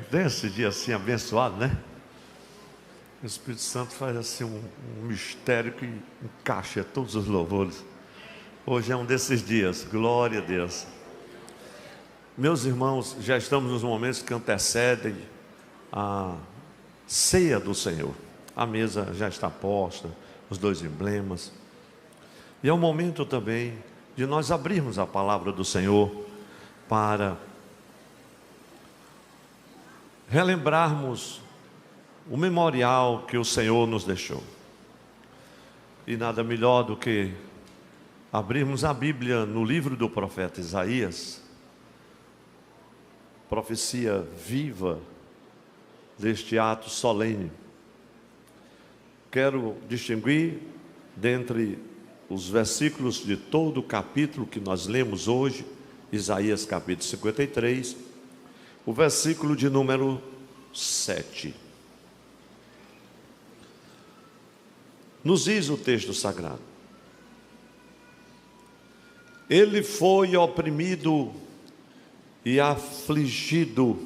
Desse dia assim abençoado, né? O Espírito Santo faz assim um mistério que encaixa todos os louvores. Hoje é um desses dias, glória a Deus. Meus irmãos, já estamos nos momentos que antecedem a ceia do Senhor. A mesa já está posta, os dois emblemas. E é o momento também de nós abrirmos a palavra do Senhor para relembrarmos o memorial que o Senhor nos deixou. E nada melhor do que abrirmos a Bíblia no livro do profeta Isaías, profecia viva deste ato solene. Quero distinguir dentre os versículos de todo o capítulo que nós lemos hoje, Isaías capítulo 53, o versículo de número 7. Nos diz o texto sagrado: Ele foi oprimido e afligido,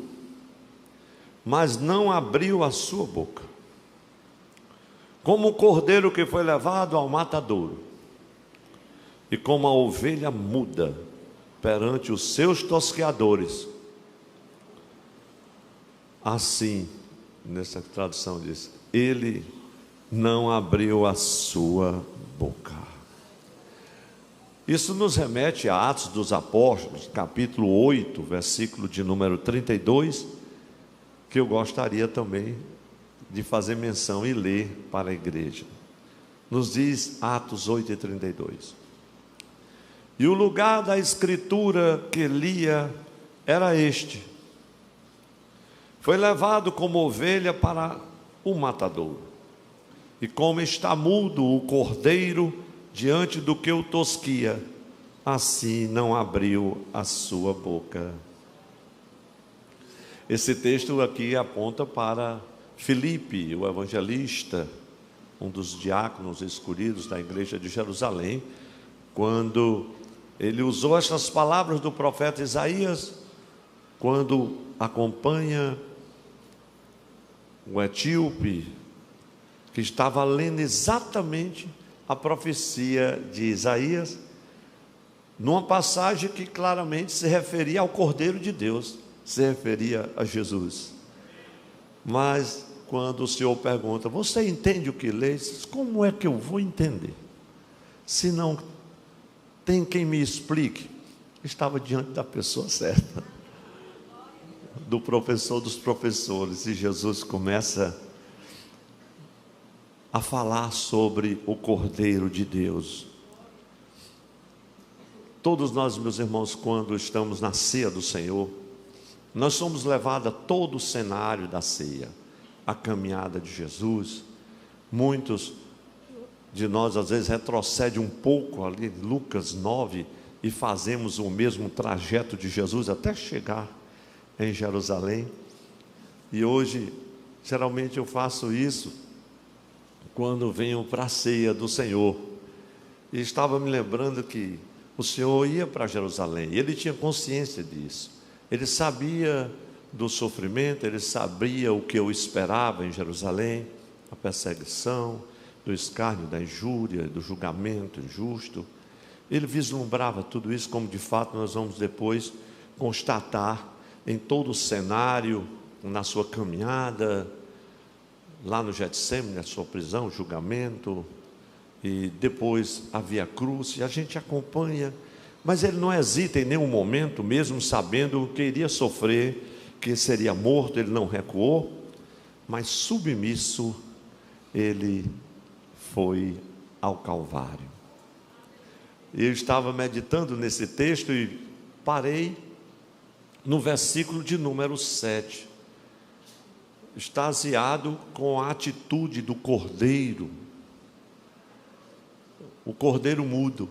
mas não abriu a sua boca. Como o cordeiro que foi levado ao matadouro, e como a ovelha muda perante os seus tosqueadores, assim, nessa tradução diz, ele não abriu a sua boca. Isso nos remete a Atos dos Apóstolos, capítulo 8, versículo de número 32, que eu gostaria também de fazer menção e ler para a igreja. Nos diz Atos 8 e 32. E o lugar da escritura que lia era este: foi levado como ovelha para o matadouro, e como está mudo o cordeiro diante do que o tosquia, assim não abriu a sua boca. Esse texto aqui aponta para Filipe, o evangelista, um dos diáconos escolhidos da igreja de Jerusalém, quando ele usou estas palavras do profeta Isaías, quando acompanha o etíope, que estava lendo exatamente a profecia de Isaías, numa passagem que claramente se referia ao Cordeiro de Deus, se referia a Jesus. Mas quando o Senhor pergunta: você entende o que lê? Como é que eu vou entender se não tem quem me explique? Estava diante da pessoa certa, do professor dos professores, e Jesus começa a falar sobre o Cordeiro de Deus. Todos nós, meus irmãos, quando estamos na ceia do Senhor, nós somos levados a todo o cenário da ceia, a caminhada de Jesus. Muitos de nós às vezes retrocedem um pouco ali em Lucas 9 e fazemos o mesmo trajeto de Jesus até chegar em Jerusalém. E hoje, geralmente eu faço isso quando venho para a ceia do Senhor. E estava me lembrando que o Senhor ia para Jerusalém, e ele tinha consciência disso. Ele sabia do sofrimento, ele sabia o que eu esperava em Jerusalém, a perseguição, do escárnio, da injúria, do julgamento injusto. Ele vislumbrava tudo isso, como de fato nós vamos depois constatar em todo o cenário, na sua caminhada, lá no Getsêmani, na sua prisão, julgamento, e depois a Via Cruz, e a gente acompanha, mas ele não hesita em nenhum momento, mesmo sabendo que iria sofrer, que seria morto, ele não recuou, mas submisso, ele foi ao Calvário. Eu estava meditando nesse texto e parei no versículo de número 7, extasiado com a atitude do cordeiro, o cordeiro mudo.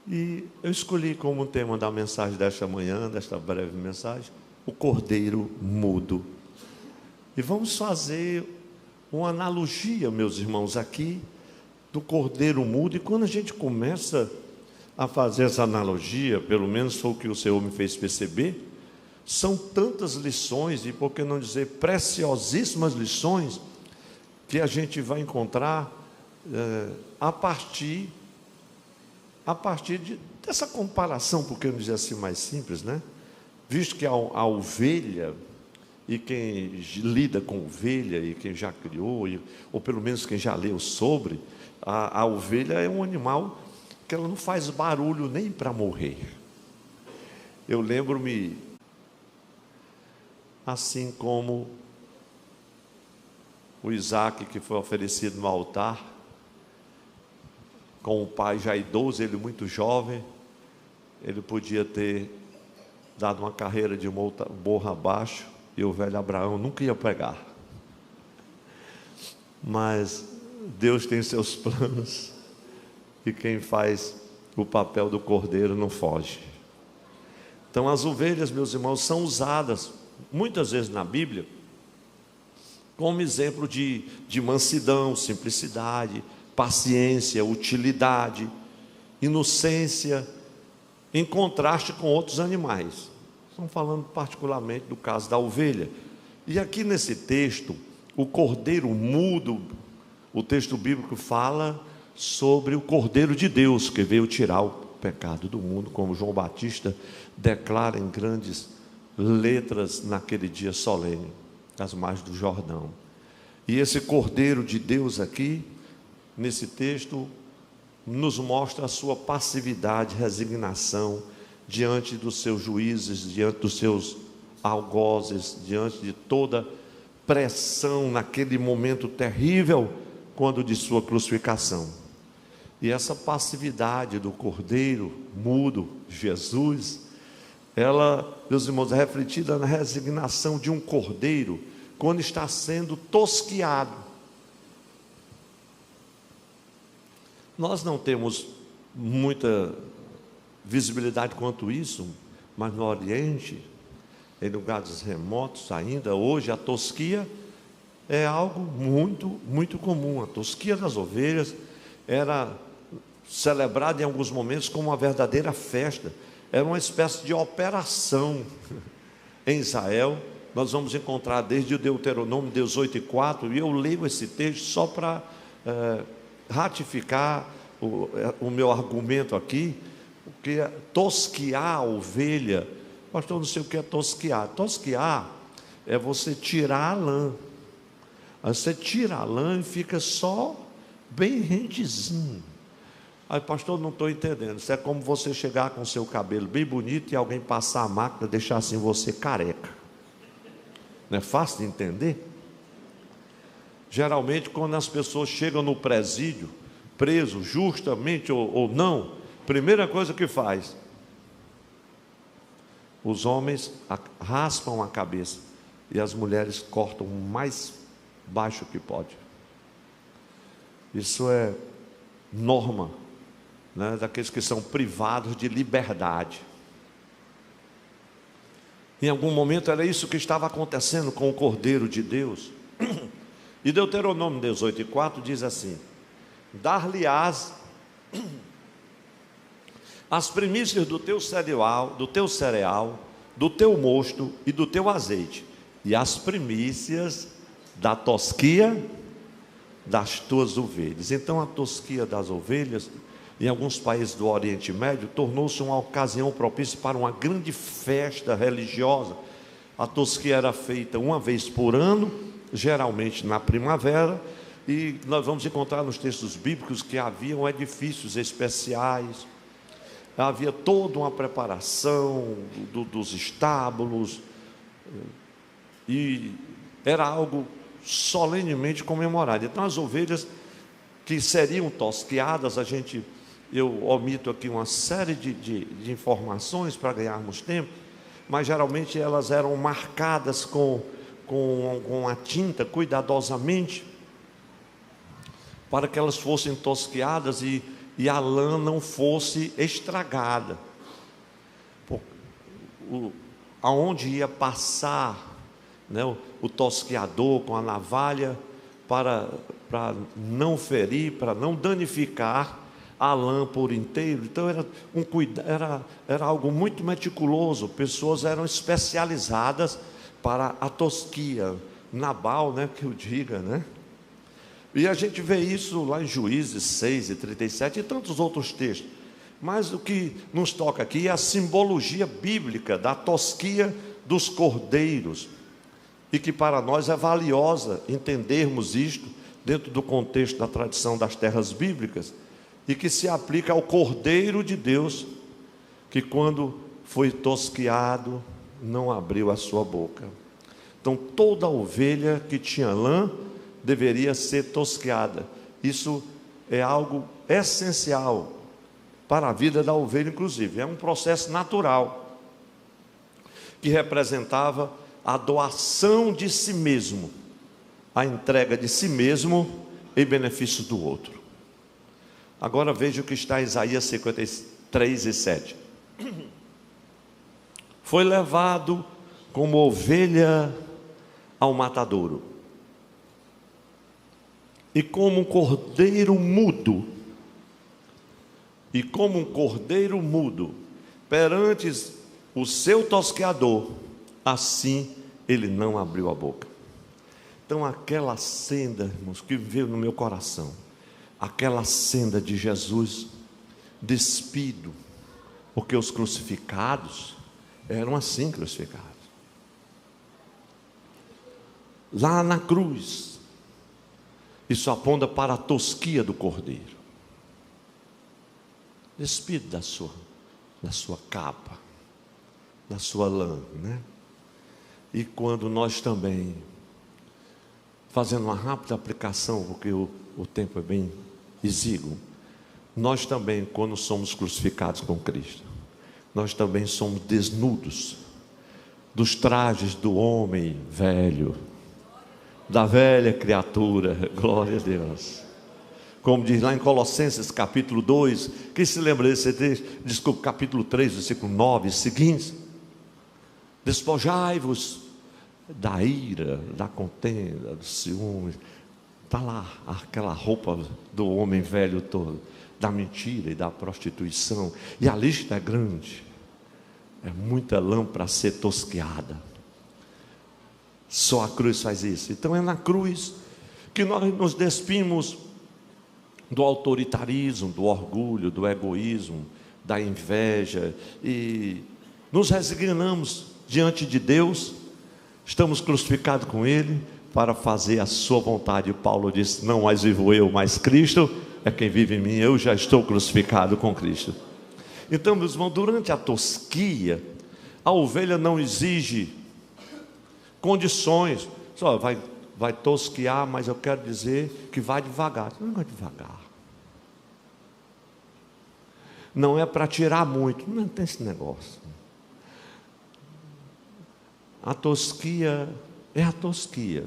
E eu escolhi como tema da mensagem desta manhã, desta breve mensagem, o cordeiro mudo. E vamos fazer uma analogia, meus irmãos, aqui do cordeiro mudo. E quando a gente começa a fazer essa analogia, pelo menos foi o que o Senhor me fez perceber, São tantas lições, e por que não dizer preciosíssimas lições, que a gente vai encontrar a partir dessa comparação, por que não dizer assim mais simples, né? Visto que a ovelha, e quem lida com ovelha, e quem já criou, ou pelo menos quem já leu sobre, a ovelha é um animal que ela não faz barulho nem para morrer. Eu lembro-me, assim como o Isaac, que foi oferecido no altar, com o pai já idoso, ele muito jovem, ele podia ter dado uma carreira de morro abaixo, e o velho Abraão nunca ia pegar. Mas Deus tem seus planos, e quem faz o papel do cordeiro não foge. Então as ovelhas, meus irmãos, são usadas muitas vezes na Bíblia como exemplo de mansidão, simplicidade, paciência, utilidade, inocência, em contraste com outros animais. Estamos falando particularmente do caso da ovelha. E aqui nesse texto, o cordeiro mudo, o texto bíblico fala sobre o Cordeiro de Deus, que veio tirar o pecado do mundo, como João Batista declara em grandes letras naquele dia solene, às margens do Jordão. E esse Cordeiro de Deus aqui, nesse texto, nos mostra a sua passividade, resignação diante dos seus juízes, diante dos seus algozes, diante de toda pressão naquele momento terrível, quando de sua crucificação. E essa passividade do Cordeiro mudo, Jesus, ela, meus irmãos, é refletida na resignação de um cordeiro quando está sendo tosquiado. Nós não temos muita visibilidade quanto isso, mas no Oriente, em lugares remotos ainda, hoje a tosquia é algo muito comum. A tosquia das ovelhas era celebrada em alguns momentos como uma verdadeira festa. Era uma espécie de operação em Israel. Nós vamos encontrar desde o Deuteronômio 18:4, e eu leio esse texto só para ratificar o meu argumento aqui, porque tosquiar a ovelha, pastor, não sei o que é tosquiar. Tosquiar é você tirar a lã. Aí você tira a lã e fica só bem rentezinho. Aí, pastor, não estou entendendo. Isso é como você chegar com o seu cabelo bem bonito e alguém passar a máquina e deixar assim você careca. Não é fácil de entender? Geralmente, quando as pessoas chegam no presídio, preso justamente ou não, primeira coisa que faz, os homens raspam a cabeça e as mulheres cortam o mais baixo que pode. Isso é norma, né, daqueles que são privados de liberdade. Em algum momento era isso que estava acontecendo com o Cordeiro de Deus. E Deuteronômio 18:4 diz assim: dar-lhe-ás as primícias do teu cereal, do teu mosto e do teu azeite, e as primícias da tosquia das tuas ovelhas. Então a tosquia das ovelhas, em alguns países do Oriente Médio, tornou-se uma ocasião propícia para uma grande festa religiosa. A tosquia era feita uma vez por ano, geralmente na primavera, e nós vamos encontrar nos textos bíblicos que haviam edifícios especiais, havia toda uma preparação dos estábulos, e era algo solenemente comemorado. Então as ovelhas que seriam tosquiadas, eu omito aqui uma série de informações para ganharmos tempo, mas geralmente elas eram marcadas com a tinta cuidadosamente, para que elas fossem tosquiadas e a lã não fosse estragada. Aonde ia passar, né, o tosquiador com a navalha, para não ferir, para não danificar a lã por inteiro. Então era algo muito meticuloso. Pessoas eram especializadas para a tosquia. Nabal, né, que eu diga, né? E a gente vê isso lá em Juízes 6 e 37 e tantos outros textos. Mas o que nos toca aqui é a simbologia bíblica da tosquia dos cordeiros, e que para nós é valiosa entendermos isto dentro do contexto da tradição das terras bíblicas, e que se aplica ao Cordeiro de Deus, que quando foi tosquiado, não abriu a sua boca. Então toda ovelha que tinha lã deveria ser tosqueada. Isso é algo essencial para a vida da ovelha, inclusive. É um processo natural, que representava a doação de si mesmo, a entrega de si mesmo em benefício do outro. Agora veja o que está em Isaías 53 e 7. Foi levado como ovelha ao matadouro, e como um cordeiro mudo, perante o seu tosqueador, assim ele não abriu a boca. Então aquela cena, irmãos, que veio no meu coração, aquela cena de Jesus despido, porque os crucificados eram assim crucificados. Lá na cruz, isso aponta para a tosquia do cordeiro. Despido da sua capa, da sua lã, né? E quando nós também, fazendo uma rápida aplicação, porque o tempo é bem exíguo, nós também, quando somos crucificados com Cristo, nós também somos desnudos dos trajes do homem velho, da velha criatura. Glória a Deus. Como diz lá em Colossenses capítulo 2, quem se lembra desse texto? Desculpa, capítulo 3, versículo 9 e seguintes: despojai-vos da ira, da contenda, do ciúme. Está lá aquela roupa do homem velho todo, da mentira e da prostituição. E a lista é grande, é muita lã para ser tosqueada. Só a cruz faz isso. Então é na cruz que nós nos despimos do autoritarismo, do orgulho, do egoísmo, da inveja, e nos resignamos diante de Deus. Estamos crucificados com Ele para fazer a sua vontade. E Paulo disse: não mais vivo eu, mas Cristo é quem vive em mim. Eu já estou crucificado com Cristo. Então, meus irmãos, durante a tosquia, a ovelha não exige condições. Só vai tosquear, mas eu quero dizer que vai devagar. Não vai devagar. Não é para tirar muito. Não tem esse negócio. A tosquia é a tosquia.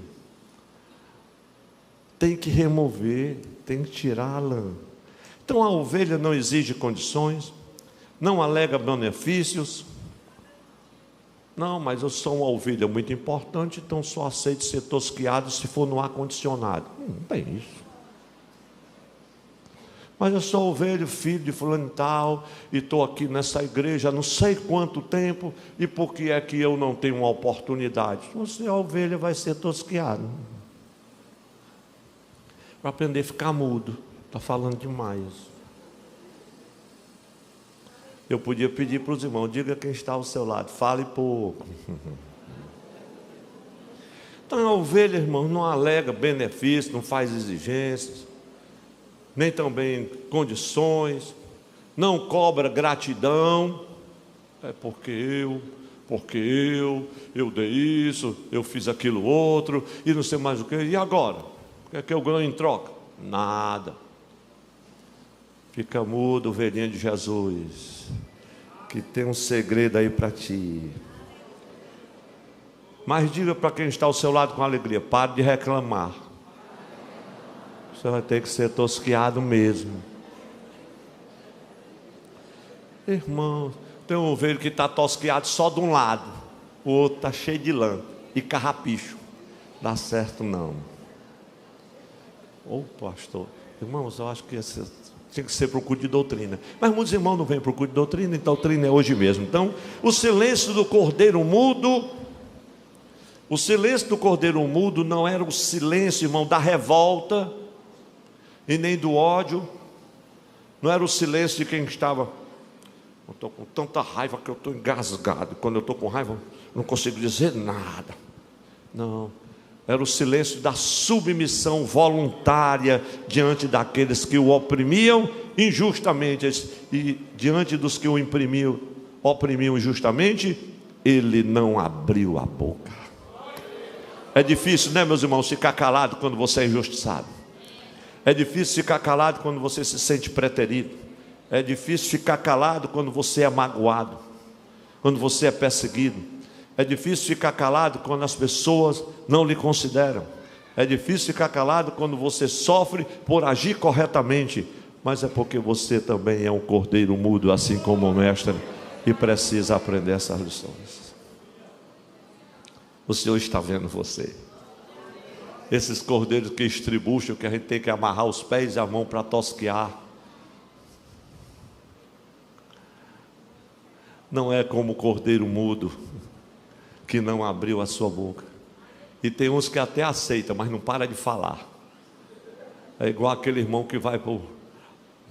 Tem que remover, tem que tirar a lã. Então a ovelha não exige condições, não alega benefícios. Não, mas eu sou uma ovelha muito importante, então só aceito ser tosqueado se for no ar-condicionado. Não tem isso. Mas eu sou ovelha, filho de fulano e tal, e estou aqui nessa igreja há não sei quanto tempo, e por que é que eu não tenho uma oportunidade? Se você é ovelha, vai ser tosqueado. Para aprender a ficar mudo. Está falando demais. Eu podia pedir para os irmãos: diga quem está ao seu lado, fale pouco. Então a ovelha, irmão, não alega benefício, não faz exigências, nem também condições, não cobra gratidão. É porque eu dei isso, eu fiz aquilo outro, e não sei mais o que. E agora? O que é que eu ganho em troca? Nada. Fica mudo, ovelhinha de Jesus, que tem um segredo aí para ti. Mas diga para quem está ao seu lado com alegria: pare de reclamar. Você vai ter que ser tosqueado mesmo. Irmão, tem um ovelho que está tosqueado só de um lado, o outro está cheio de lã e carrapicho. Dá certo não. Ô pastor, irmãos, eu acho que Tem que ser para o culto de doutrina. Mas muitos irmãos não vêm para o culto de doutrina, então a doutrina é hoje mesmo. Então, o silêncio do cordeiro mudo, o silêncio do cordeiro mudo não era o silêncio, irmão, da revolta, e nem do ódio, não era o silêncio de quem estava, eu estou com tanta raiva que eu estou engasgado, quando eu estou com raiva, não consigo dizer nada. Não, era o silêncio da submissão voluntária diante daqueles que o oprimiam injustamente, e diante dos que o oprimiam injustamente, ele não abriu a boca. É difícil, né, meus irmãos, ficar calado quando você é injustiçado. É difícil ficar calado quando você se sente preterido. É difícil ficar calado quando você é magoado, quando você é perseguido. É difícil ficar calado quando as pessoas não lhe consideram. É difícil ficar calado quando você sofre por agir corretamente. Mas é porque você também é um cordeiro mudo, assim como o mestre, e precisa aprender essas lições. O Senhor está vendo você. Esses cordeiros que estribucham, que a gente tem que amarrar os pés e a mão para tosquear. Não é como o cordeiro mudo, que não abriu a sua boca. E tem uns que até aceitam, mas não para de falar. É igual aquele irmão que vai para o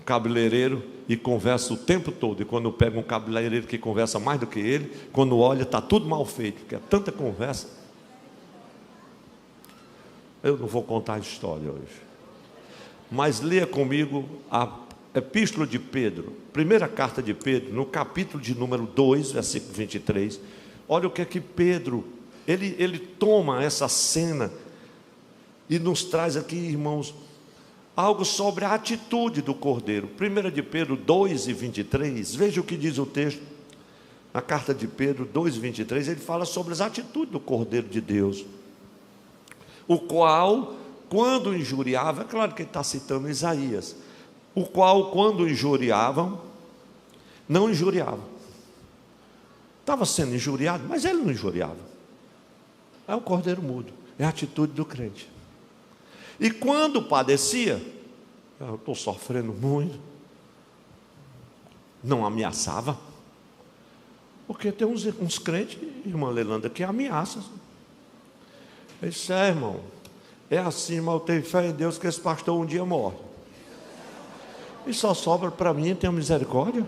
cabeleireiro e conversa o tempo todo. E quando pega um cabeleireiro que conversa mais do que ele, quando olha, está tudo mal feito, porque é tanta conversa. Eu não vou contar a história hoje, mas leia comigo a epístola de Pedro, primeira carta de Pedro, no capítulo de número 2, versículo 23. Olha o que é que Pedro, ele toma essa cena e nos traz aqui, irmãos, algo sobre a atitude do cordeiro. 1 de Pedro 2 e 23, veja o que diz o texto. Na carta de Pedro 2 e 23, ele fala sobre as atitudes do cordeiro de Deus, o qual, quando injuriava, é claro que ele está citando Isaías, o qual, quando injuriavam, não injuriava. Estava sendo injuriado, mas ele não injuriava. É o cordeiro mudo, é a atitude do crente. E quando padecia, eu estou sofrendo muito, não ameaçava. Porque tem uns crentes, irmã Lelanda, que ameaçam. Eu disse, irmão, é assim, mas eu tenho fé em Deus que esse pastor um dia morre. E só sobra para mim, tem misericórdia.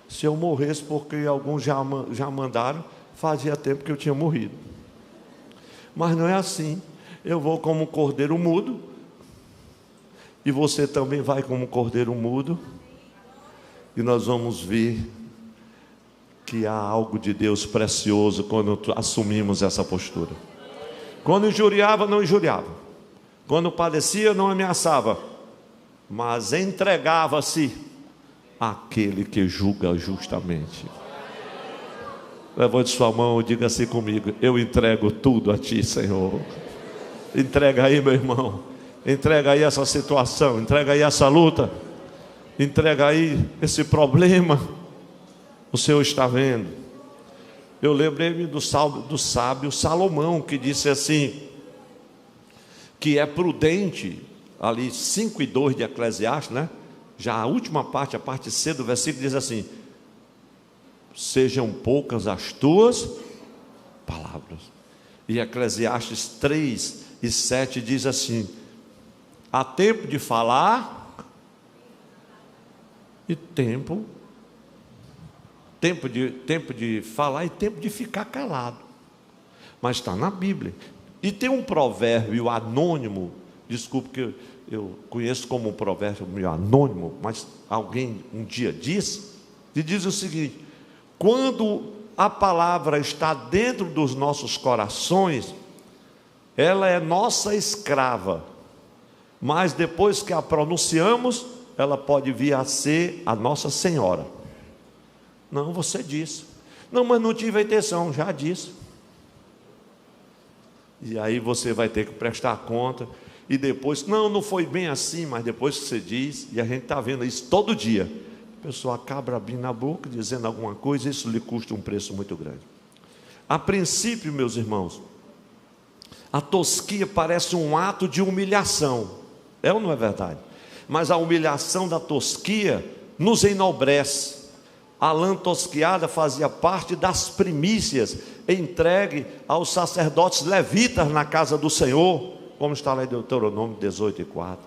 Se eu morresse porque alguns já mandaram, fazia tempo que eu tinha morrido. Mas não é assim. Eu vou como um cordeiro mudo, e você também vai como um cordeiro mudo, e nós vamos ver que há algo de Deus precioso quando assumimos essa postura. Quando injuriava, não injuriava. Quando padecia, não ameaçava, mas entregava-se àquele que julga justamente. Levante sua mão e diga assim comigo: eu entrego tudo a ti, Senhor. Entrega aí, meu irmão. Entrega aí essa situação, entrega aí essa luta, entrega aí esse problema. O Senhor está vendo. Eu lembrei-me do sábio Salomão, que disse assim, que é prudente, ali 5 e 2 de Eclesiastes, né? Já a última parte, a parte C do versículo diz assim: sejam poucas as tuas palavras. E Eclesiastes 3 e 7 diz assim: há tempo de falar e tempo de falar e tempo de ficar calado. Mas está na Bíblia. E tem um provérbio anônimo, desculpe que eu conheço como um provérbio meio anônimo, mas alguém um dia disse, e diz o seguinte: quando a palavra está dentro dos nossos corações, ela é nossa escrava, mas depois que a pronunciamos, ela pode vir a ser a nossa senhora. Não, você disse. Não, mas não tive a intenção, já disse. E aí você vai ter que prestar conta. E depois, não foi bem assim, mas depois que você diz, e a gente está vendo isso todo dia, a pessoa acaba abrindo a boca, dizendo alguma coisa, isso lhe custa um preço muito grande. A princípio, meus irmãos, a tosquia parece um ato de humilhação. É ou não é verdade? mas a humilhação da tosquia nos enobrece. A lã tosquiada fazia parte das primícias entregue aos sacerdotes levitas na casa do Senhor, como está lá em Deuteronômio 18:4.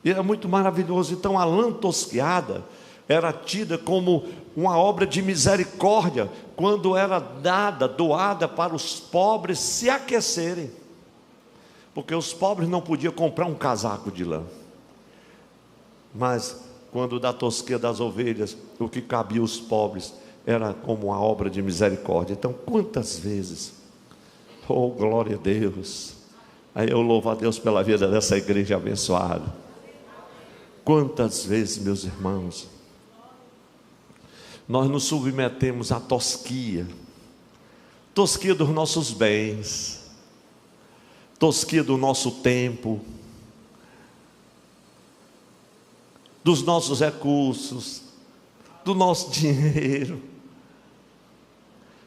E era muito maravilhoso. Então a lã tosquiada era tida como uma obra de misericórdia, quando era doada para os pobres se aquecerem, porque os pobres não podiam comprar um casaco de lã, mas quando da tosquia das ovelhas, o que cabia aos pobres era como uma obra de misericórdia. Então quantas vezes, oh glória a Deus, aí eu louvo a Deus pela vida dessa igreja abençoada. Quantas vezes, meus irmãos, nós nos submetemos à tosquia dos nossos bens, tosquia do nosso tempo, dos nossos recursos, do nosso dinheiro,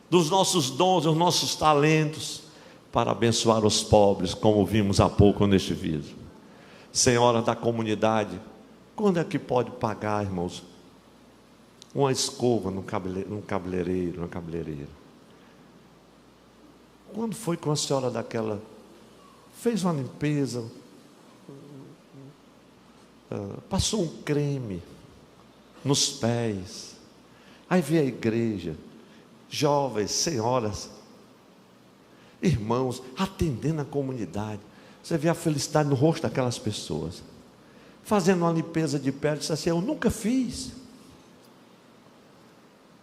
dos nossos dons, dos nossos talentos, para abençoar os pobres, como vimos há pouco neste vídeo. Senhora da comunidade, quando é que pode pagar, irmãos, uma escova num cabeleireiro, numa cabeleireira? Quando foi que uma senhora daquela fez uma limpeza, passou um creme nos pés, aí vê a igreja, jovens, senhoras, irmãos, atendendo a comunidade, você vê a felicidade no rosto daquelas pessoas, fazendo uma limpeza de pele, diz assim: eu nunca fiz.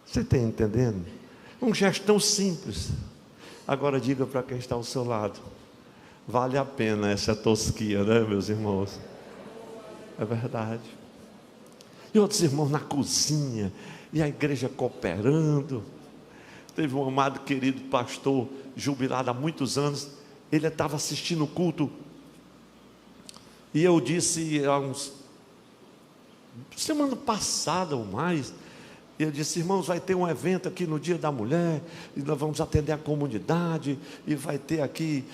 Você está entendendo? Um gesto tão simples. Agora diga para quem está ao seu lado: vale a pena essa tosquia, né, meus irmãos? É verdade. E outros irmãos na cozinha, e a igreja cooperando. Teve um amado querido pastor, jubilado há muitos anos, ele estava assistindo o culto, e eu disse há semana passada ou mais, eu disse: irmãos, vai ter um evento aqui no Dia da Mulher, e nós vamos atender a comunidade, e vai ter aqui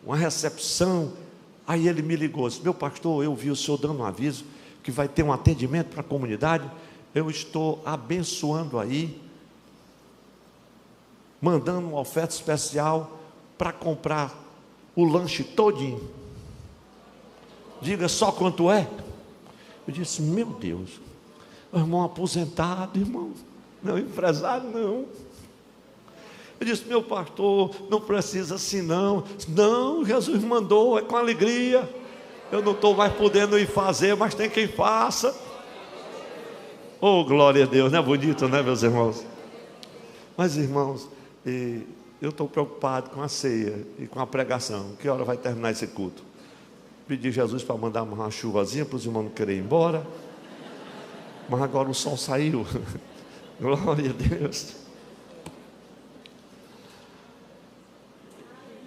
uma recepção. Aí ele me ligou, disse: meu pastor, eu vi o senhor dando um aviso que vai ter um atendimento para a comunidade, eu estou abençoando aí, mandando uma oferta especial para comprar o lanche todinho. Diga só quanto é. Eu disse: meu Deus, o irmão aposentado, irmão, não empresário não. Eu disse: meu pastor, não precisa assim não. Não, Jesus mandou, é com alegria. Eu não estou mais podendo ir fazer, mas tem quem faça. Oh, glória a Deus, não é bonito, né, meus irmãos? Mas, irmãos, eu estou preocupado com a ceia e com a pregação. Que hora vai terminar esse culto? Pedi a Jesus para mandar uma chuvazinha para os irmãos não querem ir embora. Mas agora o sol saiu. Glória a Deus.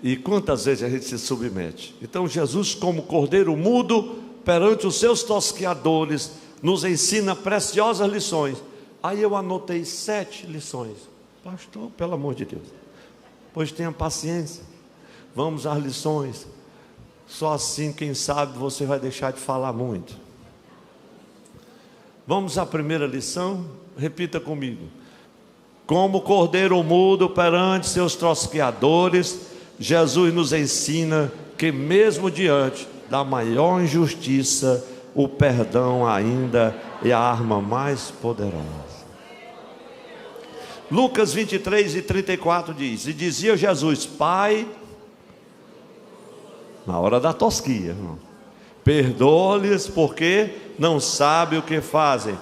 E quantas vezes a gente se submete? Então Jesus, como cordeiro mudo perante os seus tosqueadores, nos ensina preciosas lições. Aí eu anotei 7 lições. Pastor, pelo amor de Deus, pois tenha paciência, vamos às lições. Só assim, quem sabe, você vai deixar de falar muito. Vamos à primeira lição. Repita comigo: como cordeiro mudo perante seus tosqueadores, Jesus nos ensina que mesmo diante da maior injustiça, o perdão ainda é a arma mais poderosa. Lucas 23:34 diz: e dizia Jesus: Pai, na hora da tosquia, perdoa-lhes, porque não sabem o que fazem.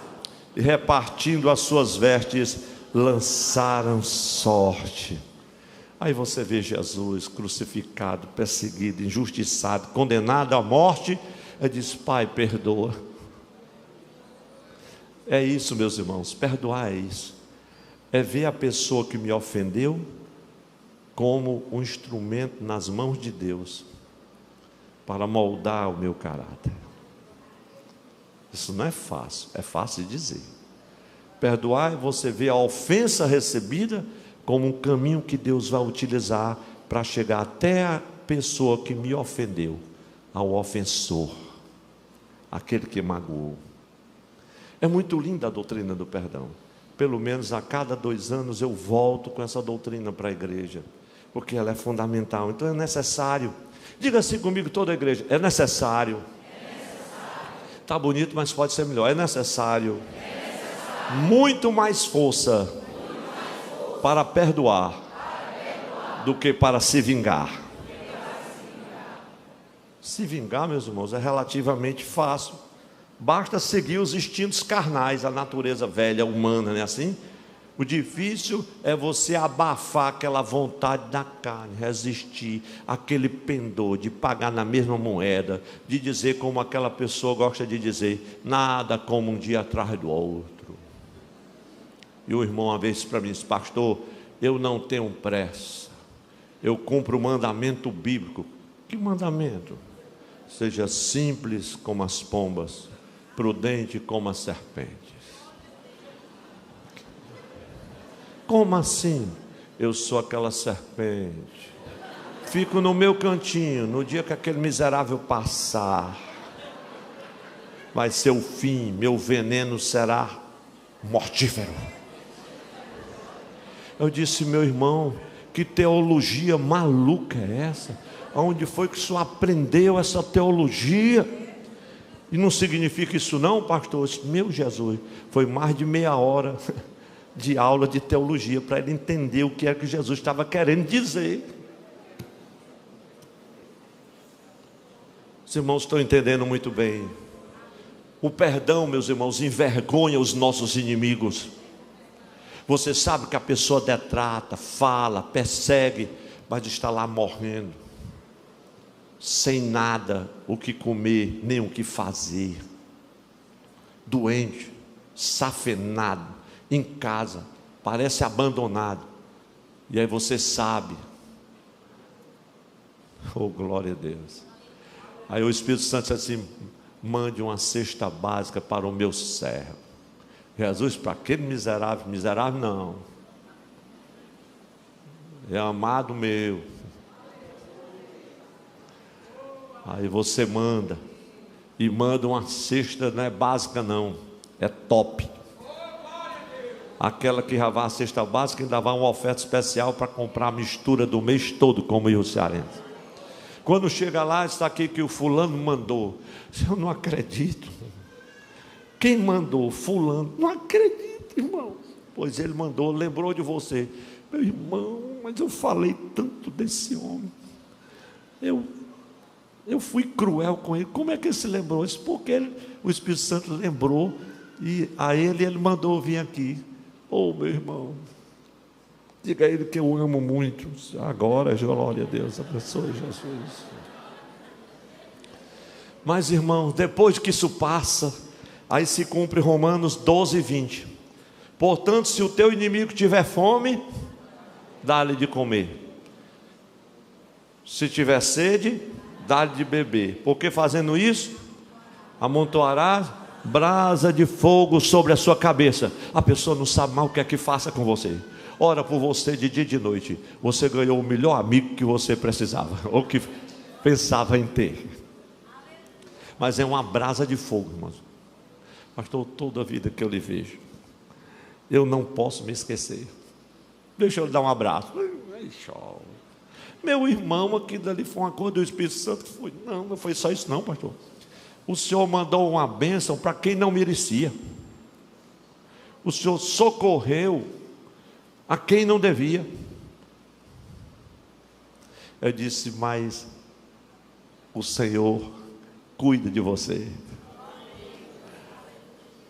E repartindo as suas vestes, lançaram sorte. Aí você vê Jesus crucificado, perseguido, injustiçado, condenado à morte. Ele diz: Pai, perdoa. É isso, meus irmãos, perdoar é isso. É ver a pessoa que me ofendeu como um instrumento nas mãos de Deus para moldar o meu caráter. Isso não é fácil, é fácil de dizer. Perdoar é você ver a ofensa recebida como um caminho que Deus vai utilizar para chegar até a pessoa que me ofendeu, ao ofensor, aquele que magoou. É muito linda a doutrina do perdão. Pelo menos a cada 2 anos eu volto com essa doutrina para a igreja, porque ela é fundamental. Então é necessário. Diga assim comigo, toda a igreja: é necessário. Está bonito, mas pode ser melhor. É necessário. Muito mais força para perdoar do que para se vingar. Se vingar, meus irmãos, é relativamente fácil. Basta seguir os instintos carnais, a natureza velha, humana, não é assim? O difícil é você abafar aquela vontade da carne, resistir aquele pendor de pagar na mesma moeda, de dizer como aquela pessoa gosta de dizer: nada como um dia atrás do outro. E o irmão uma vez para mim disse: pastor, eu não tenho pressa, eu cumpro o mandamento bíblico. Que mandamento? Seja simples como as pombas, prudente como as serpentes. Como assim? Eu sou aquela serpente, fico no meu cantinho. No dia que aquele miserável passar, vai ser o fim, meu veneno será mortífero. Eu disse: meu irmão, que teologia maluca é essa? Onde foi que o senhor aprendeu essa teologia? E não significa isso não, pastor? Meu Jesus, foi mais de meia hora de aula de teologia para ele entender o que é que Jesus estava querendo dizer. Os irmãos estão entendendo muito bem. O perdão, meus irmãos, envergonha os nossos inimigos. Você sabe que a pessoa detrata, fala, persegue, mas está lá morrendo, sem nada o que comer, nem o que fazer, doente, safenado, em casa, parece abandonado. E aí você sabe, oh glória a Deus. Aí o Espírito Santo diz assim: mande uma cesta básica para o meu servo. Jesus, para aquele miserável, miserável não, é amado meu. Aí você manda, e manda uma cesta, não é básica não, é top. Aquela que já vai a cesta básica, ainda vai uma oferta especial para comprar a mistura do mês todo, como eu cearense. Quando chega lá, está aqui que o fulano mandou. Eu não acredito. Quem mandou? Fulano. Não acredito, irmão. Pois ele mandou, lembrou de você. Meu irmão, mas eu falei tanto desse homem. Eu fui cruel com ele. Como é que ele se lembrou? Isso porque o Espírito Santo lembrou, e a ele mandou vir aqui. Oh, meu irmão, diga a ele que eu amo muito. Agora, glória a Deus, abençoe Jesus. Mas, irmão, depois que isso passa, aí se cumpre Romanos 12:20. Portanto, se o teu inimigo tiver fome, dá-lhe de comer. Se tiver sede, dá-lhe de beber. Porque fazendo isso, amontoarás brasa de fogo sobre a sua cabeça. A pessoa não sabe mais o que é que faça com você. Ora por você de dia e de noite. Você ganhou o melhor amigo que você precisava, ou que pensava em ter. Mas é uma brasa de fogo, irmãos. Pastor, toda a vida que eu lhe vejo, eu não posso me esquecer. Deixa eu lhe dar um abraço. Meu irmão, aqui dali foi uma coisa do Espírito Santo que foi. Não foi só isso não, pastor. O Senhor mandou uma bênção para quem não merecia. O Senhor socorreu a quem não devia. Eu disse: mas o Senhor cuida de você.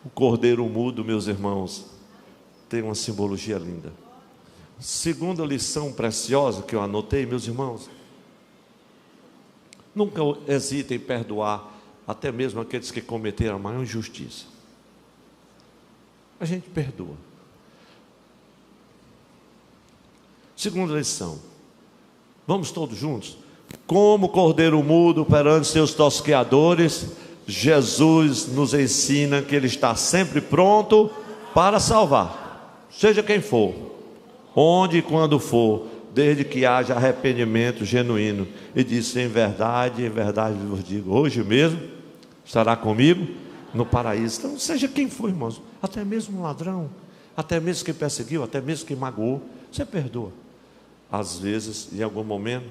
O cordeiro mudo, meus irmãos, tem uma simbologia linda. Segunda lição preciosa que eu anotei, meus irmãos: nunca hesitem em perdoar até mesmo aqueles que cometeram a maior injustiça. A gente perdoa. Segunda lição, vamos todos juntos. Como cordeiro mudo perante seus tosqueadores, Jesus nos ensina que Ele está sempre pronto para salvar, seja quem for, onde e quando for, desde que haja arrependimento genuíno. E disse: em verdade vos digo, hoje mesmo estará comigo no paraíso. Então, seja quem for, irmãos, até mesmo um ladrão, até mesmo quem perseguiu, até mesmo quem magoou, você perdoa. Às vezes, em algum momento,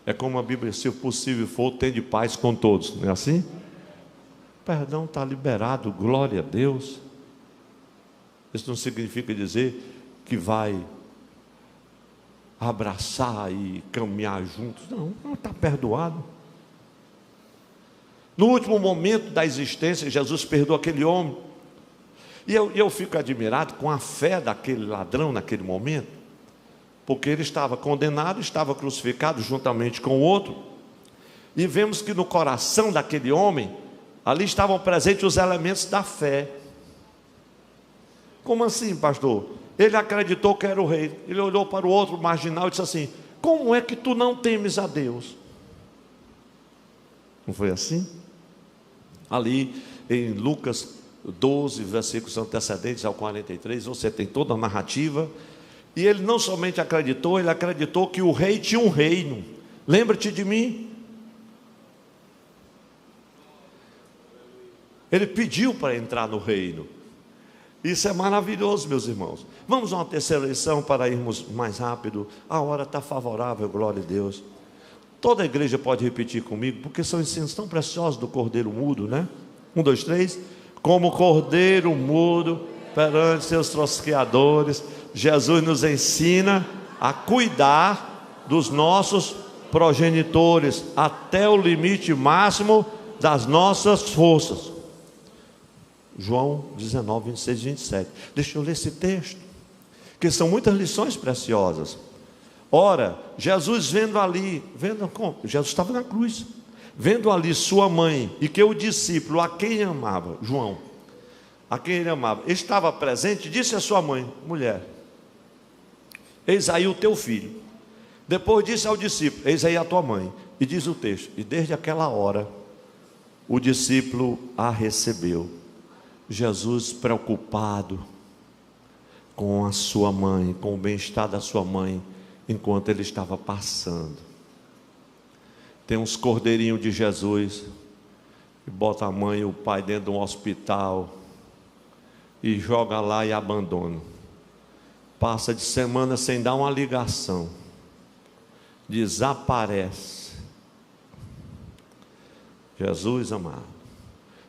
é como a Bíblia, se o possível for, tende paz com todos, não é assim? O perdão está liberado, glória a Deus. Isso não significa dizer que vai abraçar e caminhar juntos. Não está perdoado. No último momento da existência, Jesus perdoou aquele homem. E eu fico admirado com a fé daquele ladrão naquele momento, porque ele estava condenado, estava crucificado juntamente com o outro. E vemos que no coração daquele homem, ali estavam presentes os elementos da fé. Como assim, pastor? Ele acreditou que era o rei. Ele olhou para o outro marginal e disse assim: como é que tu não temes a Deus? Não foi assim? Ali em Lucas 12, versículos antecedentes ao 43, você tem toda a narrativa. E ele não somente acreditou, ele acreditou que o rei tinha um reino. Lembra-te de mim? Ele pediu para entrar no reino. Isso é maravilhoso, meus irmãos. Vamos a uma terceira lição para irmos mais rápido. A hora está favorável, glória a Deus. Toda a igreja pode repetir comigo, porque são ensinos tão preciosos do cordeiro mudo, né? 1, 2, 3. Como cordeiro mudo perante seus tosqueadores, Jesus nos ensina a cuidar dos nossos progenitores até o limite máximo das nossas forças. João 19, 26 e 27. Deixa eu ler esse texto, que são muitas lições preciosas. Ora, Jesus Jesus estava na cruz, vendo ali sua mãe, e que o discípulo a quem amava, João, a quem ele amava, estava presente, disse à sua mãe: mulher, eis aí o teu filho. Depois disse ao discípulo: eis aí a tua mãe. E diz o texto: e desde aquela hora o discípulo a recebeu. Jesus preocupado com a sua mãe, com o bem-estar da sua mãe, enquanto ele estava passando. Tem uns cordeirinhos de Jesus que bota a mãe e o pai dentro de um hospital e joga lá e abandona. Passa de semana sem dar uma ligação, desaparece. Jesus amado,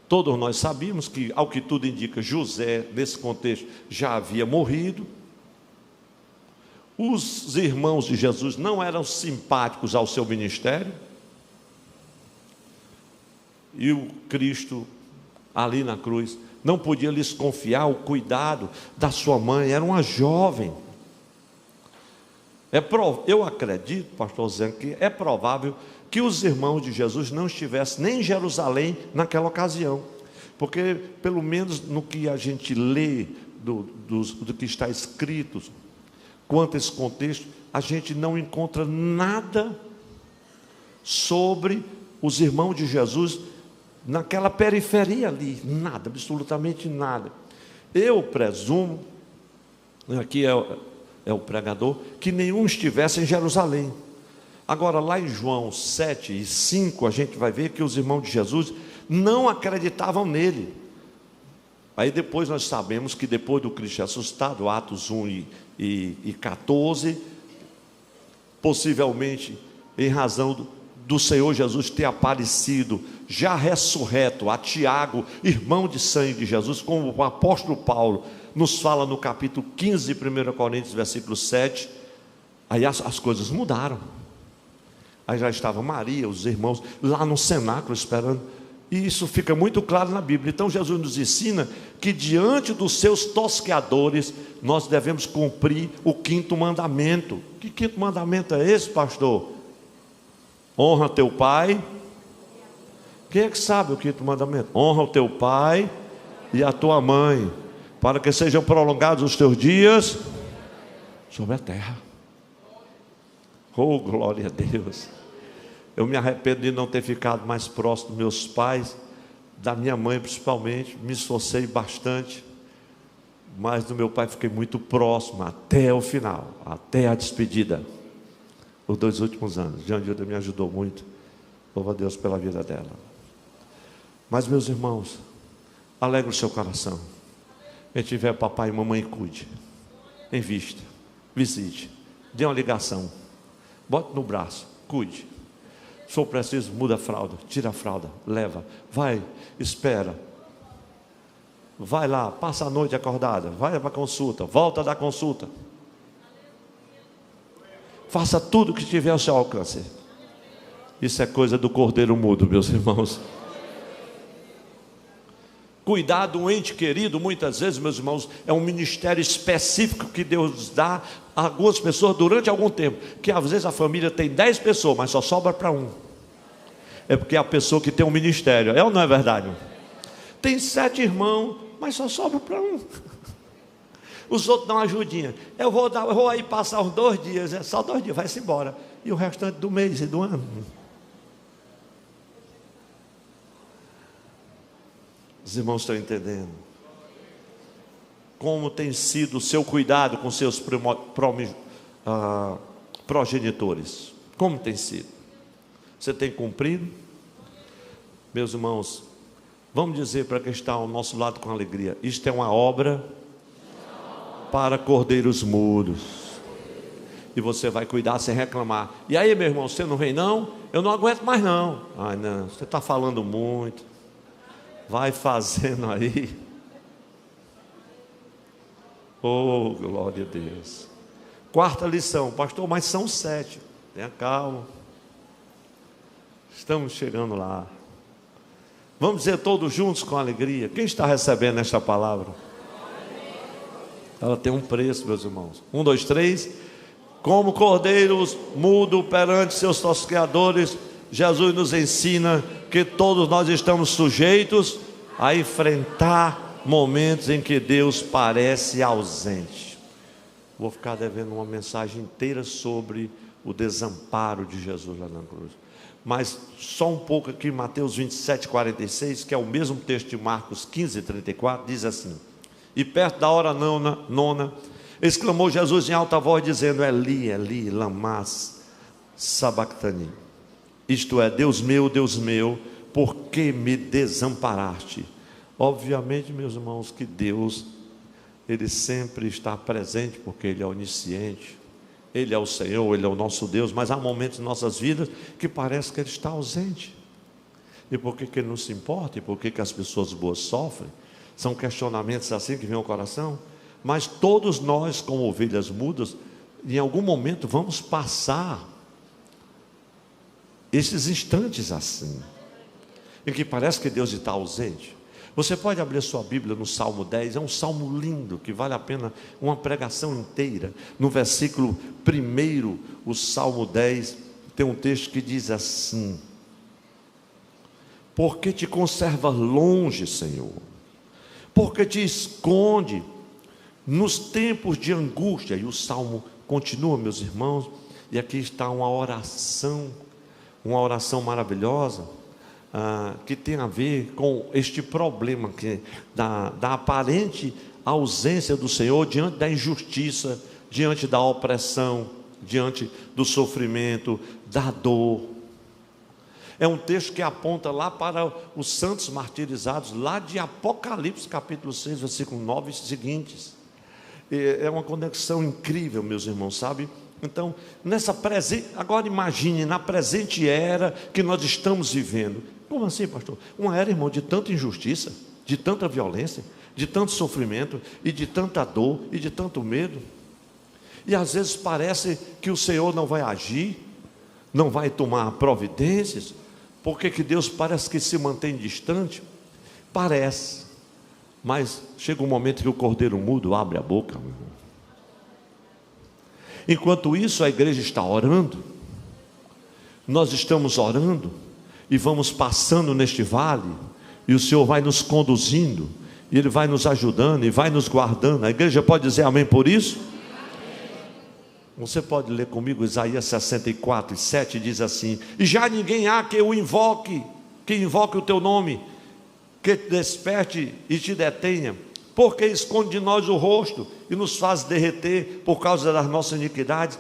todos nós sabíamos que, ao que tudo indica, José, nesse contexto, já havia morrido. Os irmãos de Jesus não eram simpáticos ao seu ministério. E o Cristo, ali na cruz, não podia lhes confiar o cuidado da sua mãe. Era uma jovem. Eu acredito, pastor Zé, que é provável que os irmãos de Jesus não estivessem nem em Jerusalém naquela ocasião, porque pelo menos no que a gente lê do que está escrito quanto a esse contexto, a gente não encontra nada sobre os irmãos de Jesus naquela periferia ali, nada, absolutamente nada. Eu presumo, aqui é o pregador, que nenhum estivesse em Jerusalém. Agora, lá em João 7 e 5, a gente vai ver que os irmãos de Jesus não acreditavam nele. Aí depois nós sabemos que depois do Cristo assustado, Atos 1 e 14, possivelmente em razão do Senhor Jesus ter aparecido, já ressurreto, a Tiago, irmão de sangue de Jesus, como o apóstolo Paulo nos fala no capítulo 15 de 1 Coríntios, versículo 7, aí as coisas mudaram. Aí já estava Maria, os irmãos, lá no cenáculo esperando. E isso fica muito claro na Bíblia. Então Jesus nos ensina que diante dos seus tosqueadores, nós devemos cumprir o 5º mandamento. Que 5º mandamento é esse, pastor? Honra teu pai. Quem é que sabe o 5º mandamento? Honra o teu pai e a tua mãe, para que sejam prolongados os teus dias sobre a terra. Oh, glória a Deus. Eu me arrependo de não ter ficado mais próximo dos meus pais, da minha mãe principalmente. Me esforcei bastante, mas do meu pai fiquei muito próximo até o final, até a despedida. os 2 últimos anos. Jandilda me ajudou muito. Louvo a Deus pela vida dela. Mas, meus irmãos, alegre o seu coração. Quem tiver papai e mamãe, cuide. Invista, visite, dê uma ligação, bote no braço, cuide. Se for preciso, muda a fralda, tira a fralda, leva, vai, espera. Vai lá, passa a noite acordada, vai para a consulta, volta da consulta. Faça tudo que tiver ao seu alcance. Isso é coisa do cordeiro mudo, meus irmãos. Cuidar do ente querido, muitas vezes, meus irmãos, é um ministério específico que Deus dá a algumas pessoas durante algum tempo. Que às vezes a família tem 10 pessoas, mas só sobra para um. É porque é a pessoa que tem um ministério. É ou não é verdade? Tem 7 irmãos, mas só sobra para um. Os outros dão uma ajudinha. Eu vou aí passar uns 2 dias, é só 2 dias, vai-se embora. E o restante do mês e do ano. Os irmãos estão entendendo? Como tem sido o seu cuidado com seus progenitores? Como tem sido? Você tem cumprido? Meus irmãos, vamos dizer para quem está ao nosso lado com alegria: isto é uma obra para cordeiros mudos. E você vai cuidar sem reclamar. E aí, meu irmão, você não vem não? Eu não aguento mais não. Ai não, você está falando muito. Vai fazendo aí. Oh, glória a Deus. 4ª lição, pastor, mas são 7. Tenha calma. Estamos chegando lá. Vamos dizer todos juntos com alegria. Quem está recebendo esta palavra? Ela tem um preço, meus irmãos. 1, 2, 3. Como cordeiros mudo perante seus tosqueadores, Jesus nos ensina que todos nós estamos sujeitos a enfrentar momentos em que Deus parece ausente. Vou ficar devendo uma mensagem inteira sobre o desamparo de Jesus lá na cruz. Mas só um pouco aqui, Mateus 27, 46, que é o mesmo texto de Marcos 15, 34, diz assim: e perto da hora nona, exclamou Jesus em alta voz, dizendo: Eli, Eli, lama sabactani. Isto é, Deus meu, por que me desamparaste? Obviamente, meus irmãos, que Deus, Ele sempre está presente, porque Ele é onisciente, Ele é o Senhor, Ele é o nosso Deus, mas há momentos em nossas vidas que parece que Ele está ausente. E por que Ele não se importa? E por que as pessoas boas sofrem? São questionamentos assim que vêm ao coração. Mas todos nós, como ovelhas mudas, em algum momento vamos passar esses instantes assim, em que parece que Deus está ausente. Você pode abrir sua Bíblia no Salmo 10, é um salmo lindo, que vale a pena uma pregação inteira. No versículo 1, o Salmo 10, tem um texto que diz assim: porque te conservas longe, Senhor, porque te esconde nos tempos de angústia. E o salmo continua, meus irmãos, e aqui está uma oração maravilhosa, que tem a ver com este problema da aparente ausência do Senhor diante da injustiça, diante da opressão, diante do sofrimento, da dor. É um texto que aponta lá para os santos martirizados, lá de Apocalipse capítulo 6, versículo 9 e seguintes. É uma conexão incrível, meus irmãos, sabe? Então, agora imagine, na presente era que nós estamos vivendo. Como assim, pastor? Uma era, irmão, de tanta injustiça, de tanta violência, de tanto sofrimento, e de tanta dor, e de tanto medo. E às vezes parece que o Senhor não vai agir, não vai tomar providências, porque que Deus parece que se mantém distante. Parece, mas chega um momento que o cordeiro mudo abre a boca, meu irmão. Enquanto isso, a igreja está orando, nós estamos orando, e vamos passando neste vale, e o Senhor vai nos conduzindo, e Ele vai nos ajudando, e vai nos guardando. A igreja pode dizer amém por isso? Amém. Você pode ler comigo Isaías 64, 7, diz assim: e já ninguém há que invoque o teu nome, que te desperte e te detenha, porque esconde de nós o rosto, e nos faz derreter por causa das nossas iniquidades.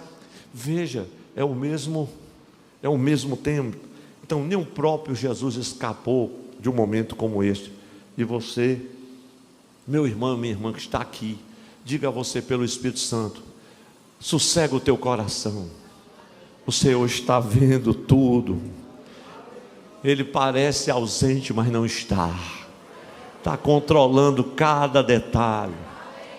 Veja, é o mesmo tempo. Então nem o próprio Jesus escapou de um momento como este. E você, meu irmão, minha irmã que está aqui, diga a você pelo Espírito Santo: sossega o teu coração, o Senhor está vendo tudo. Ele parece ausente, mas não está controlando cada detalhe.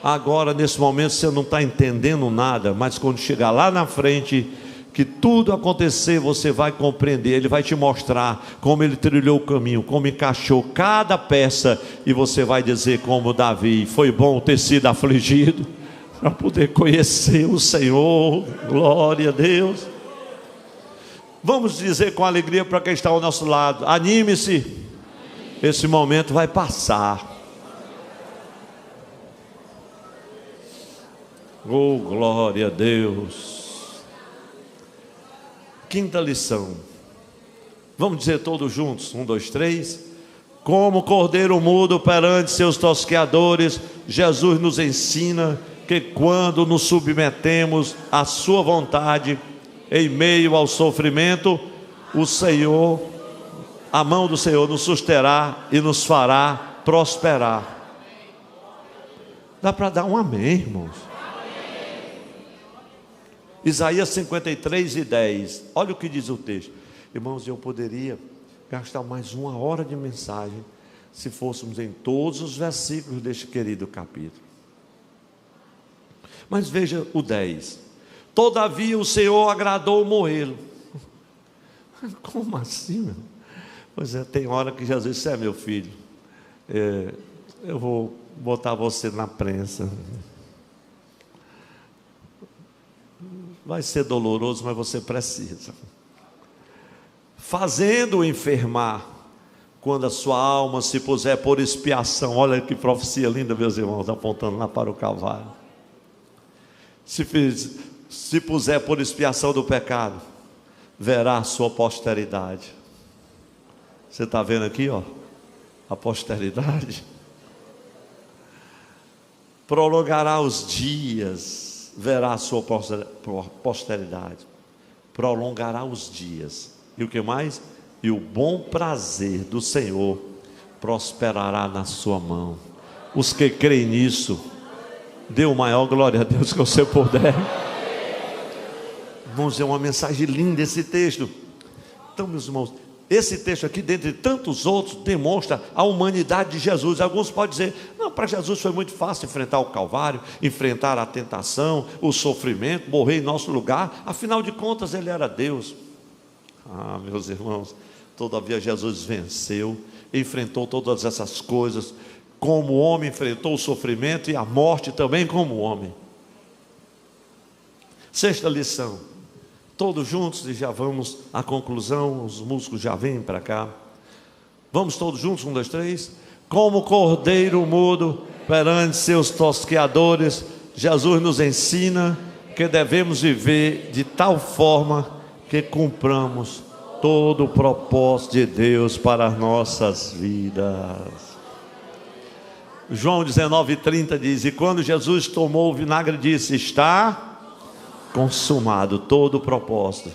Agora nesse momento você não está entendendo nada, mas quando chegar lá na frente, que tudo acontecer, você vai compreender. Ele vai te mostrar como ele trilhou o caminho, como encaixou cada peça, e você vai dizer como Davi: foi bom ter sido afligido para poder conhecer o Senhor. Glória a Deus. Vamos dizer com alegria para quem está ao nosso lado: anime-se, esse momento vai passar. Oh, glória a Deus. Quinta lição, vamos dizer todos juntos, 1, 2, 3. Como cordeiro mudo perante seus tosqueadores, Jesus nos ensina que quando nos submetemos à sua vontade, em meio ao sofrimento, o Senhor, a mão do Senhor nos susterá e nos fará prosperar. Dá para dar um amém, irmãos? Isaías 53:10, olha o que diz o texto. Irmãos, eu poderia gastar mais 1 hora de mensagem se fôssemos em todos os versículos deste querido capítulo. Mas veja o 10: todavia o Senhor agradou morrê-lo. Como assim, meu? Pois é, tem hora que Jesus disse: meu filho, eu vou botar você na prensa. Vai ser doloroso, mas você precisa. Fazendo-o enfermar, quando a sua alma se puser por expiação. Olha que profecia linda, meus irmãos, apontando lá para o Calvário. Se puser por expiação do pecado, verá a sua posteridade. Você está vendo aqui, ó, a posteridade. Prolongará os dias, verá a sua posteridade. Prolongará os dias. E o que mais? E o bom prazer do Senhor prosperará na sua mão. Os que creem nisso, dê o maior glória a Deus que você puder. Irmãos, é uma mensagem linda esse texto. Então, meus irmãos, esse texto aqui, dentre tantos outros, demonstra a humanidade de Jesus. Alguns podem dizer: não, para Jesus foi muito fácil enfrentar o Calvário, enfrentar a tentação, o sofrimento, morrer em nosso lugar. Afinal de contas, Ele era Deus. Ah, meus irmãos, todavia Jesus venceu, enfrentou todas essas coisas. Como homem, enfrentou o sofrimento e a morte também como homem. Sexta lição, todos juntos, e já vamos à conclusão. Os músicos já vêm para cá. Vamos todos juntos, 1, 2, 3. Como cordeiro mudo perante seus tosqueadores, Jesus nos ensina que devemos viver de tal forma que cumpramos todo o propósito de Deus para as nossas vidas. João 19:30 diz: e quando Jesus tomou o vinagre, disse: está consumado. Todo o propósito.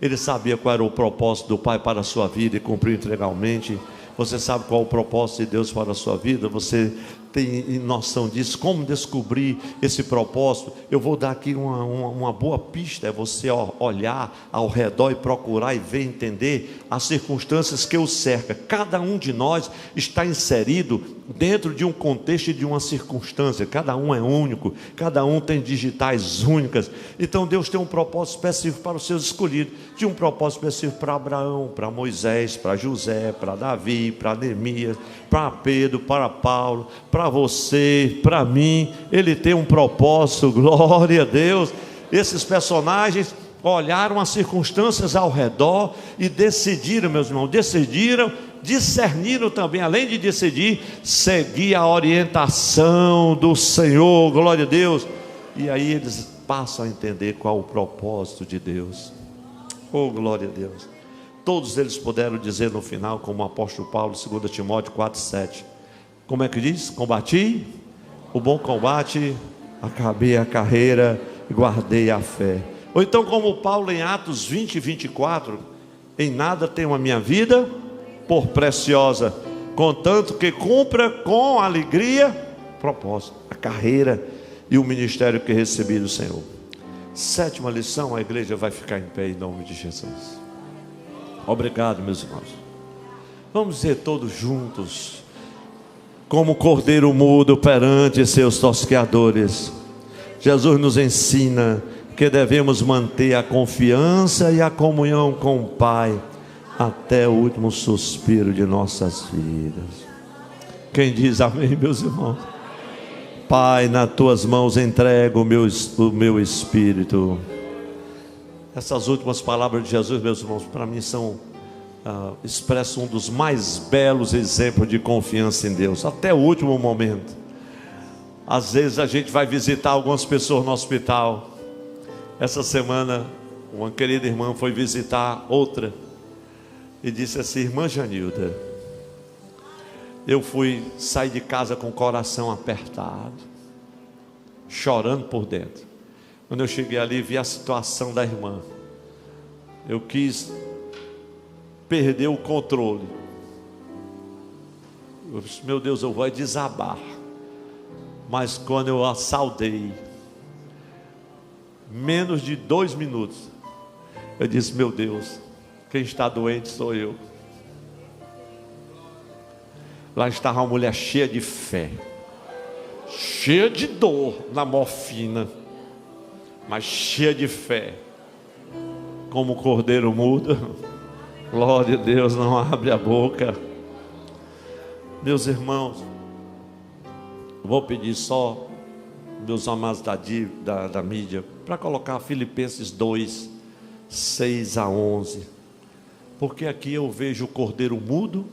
Ele sabia qual era o propósito do Pai para a sua vida e cumpriu integralmente. Você sabe qual é o propósito de Deus para a sua vida? Você tem noção disso? Como descobrir esse propósito? Eu vou dar aqui uma boa pista. É você olhar ao redor e procurar e ver, entender as circunstâncias que o cercam. Cada um de nós está inserido dentro de um contexto e de uma circunstância. Cada um é único, cada um tem digitais únicas. Então Deus tem um propósito específico para os seus escolhidos. Tinha um propósito específico para Abraão, para Moisés, para José, para Davi, para Neemias, para Pedro, para Paulo, para você, para mim. Ele tem um propósito. Glória a Deus. Esses personagens olharam as circunstâncias ao redor e decidiram, meus irmãos, discerniram também, além de decidir, seguir a orientação do Senhor. Glória a Deus. E aí eles passam a entender qual o propósito de Deus. Oh, glória a Deus. Todos eles puderam dizer no final, como o apóstolo Paulo, 2 Timóteo 4:7. Como é que diz? Combati o bom combate, acabei a carreira e guardei a fé. Ou então, como Paulo em Atos 20 e 24, em nada tenho a minha vida por preciosa, contanto que cumpra com alegria, propósito, a carreira e o ministério que recebi do Senhor. Sétima lição, a igreja vai ficar em pé em nome de Jesus. Obrigado, meus irmãos. Vamos dizer todos juntos, como cordeiro mudo perante seus tosqueadores. Jesus nos ensina que devemos manter a confiança e a comunhão com o Pai até o último suspiro de nossas vidas. Quem diz amém, meus irmãos? Pai, nas tuas mãos entrego o meu espírito. Essas últimas palavras de Jesus, meus irmãos, para mim expressam um dos mais belos exemplos de confiança em Deus, até o último momento. Às vezes a gente vai visitar algumas pessoas no hospital. Essa semana, uma querida irmã foi visitar outra e disse assim: irmã Janilda, eu sair de casa com o coração apertado, chorando por dentro. Quando eu cheguei ali, vi a situação da irmã. Eu quis perder o controle. Eu disse: meu Deus, eu vou desabar. Mas quando eu a saudei, menos de 2 minutos, eu disse: meu Deus, quem está doente sou eu. Lá estava uma mulher cheia de fé, cheia de dor na morfina, mas cheia de fé, como o cordeiro mudo. Glória a Deus, não abre a boca. Meus irmãos, vou pedir só, meus amados da mídia, para colocar Filipenses 2, 6 a 11, porque aqui eu vejo o cordeiro mudo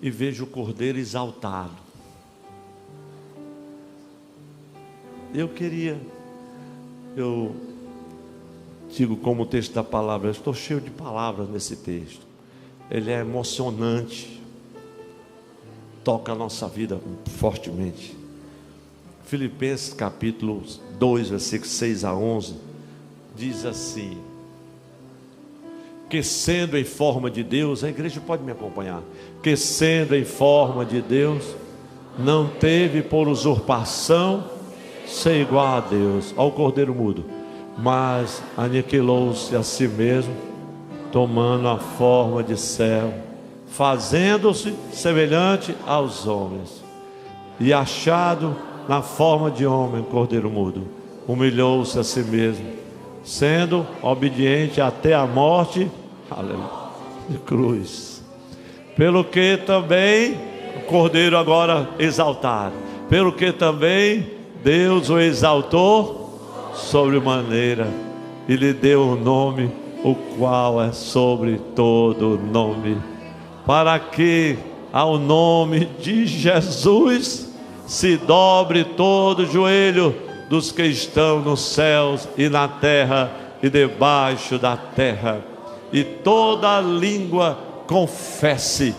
e vejo o cordeiro exaltado. Eu digo como o texto da palavra, eu estou cheio de palavras nesse texto. Ele é emocionante, toca a nossa vida fortemente. Filipenses capítulo 2, versículos 6 a 11, diz assim: que sendo em forma de Deus, a igreja pode me acompanhar, que sendo em forma de Deus, não teve por usurpação ser igual a Deus, ao cordeiro mudo, mas aniquilou-se a si mesmo, tomando a forma de servo, fazendo-se semelhante aos homens, e achado na forma de homem, cordeiro mudo, humilhou-se a si mesmo, sendo obediente até a morte, aleluia, de cruz. Pelo que também o cordeiro agora exaltado, pelo que também Deus o exaltou sobremaneira e lhe deu um nome, o qual é sobre todo nome, para que ao nome de Jesus se dobre todo o joelho dos que estão nos céus e na terra e debaixo da terra, e toda língua confesse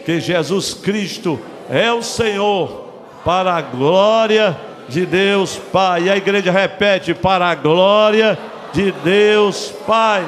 que Jesus Cristo é o Senhor, para a glória de Deus Pai. E a igreja repete: para a glória de Deus Pai.